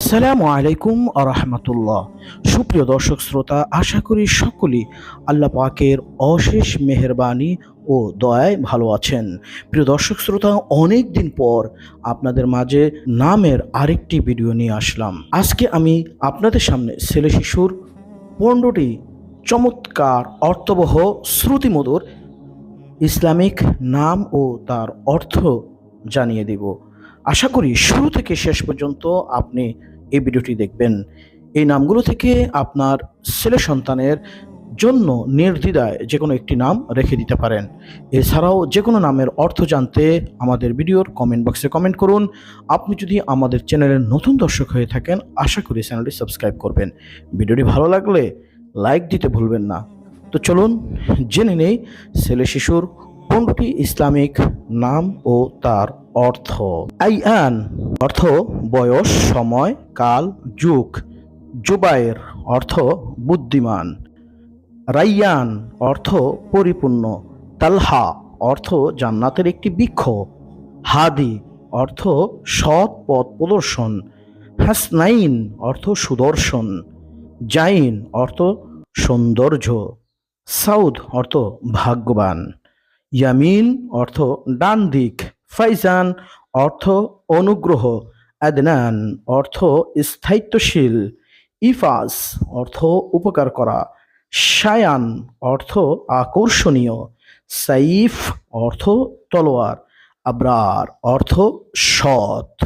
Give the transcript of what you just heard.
আসসালামু আলাইকুম আরহামতুল্লাহ। সুপ্রিয় দর্শক শ্রোতা, আশা করি সকলেই আল্লাহ পাকের অশেষ মেহেরবানি ও দয়ায় ভালো আছেন। প্রিয় দর্শক শ্রোতা, অনেক দিন পর আপনাদের মাঝে নামের আরেকটি ভিডিও নিয়ে আসলাম। আজকে আমি আপনাদের সামনে ছেলে শিশুর 15টি চমৎকার অর্থবহ শ্রুতিমধুর ইসলামিক নাম ও তার অর্থ জানিয়ে দেব। আশা করি শুরু থেকে শেষ পর্যন্ত আপনি এই ভিডিওটি দেখবেন। এই নামগুলো থেকে আপনার ছেলে সন্তানের জন্য নির্দ্বিধায় যে কোনো একটি নাম রেখে দিতে পারেন। এছাড়াও যে কোনো নামের অর্থ জানতে আমাদের ভিডিওর কমেন্ট বক্সে কমেন্ট করুন। আপনি যদি আমাদের চ্যানেলের নতুন দর্শক হয়ে থাকেন, আশা করি চ্যানেলটি সাবস্ক্রাইব করবেন। ভিডিওটি ভালো লাগলে লাইক দিতে ভুলবেন না। তো চলুন জেনে নেই ছেলে শিশুর 15টি ইসলামিক নাম ও তার অর্থ। আইয়ান অর্থ বয়স, সময়, কাল, যুগ। জুবায়ের অর্থ বুদ্ধিমান। রাইয়ান অর্থ পরিপূর্ণ। তালহা অর্থ জান্নাতের একটি বৃক্ষ। হাদি অর্থ সৎ পথ প্রদর্শন। হাসনাইন অর্থ সুদর্শন। জাইন অর্থ সৌন্দর্য। সাউদ অর্থ ভাগ্যবান। ইয়ামিন অর্থ ডান দিক। ফাইজান অর্থ অনুগ্রহ। আদনান অর্থ স্থায়িত্বশীল। ইফাজ অর্থ উপকার করা। শায়ান অর্থ আকর্ষণীয়। সাইফ অর্থ তলোয়ার। আবরার অর্থ সৎ।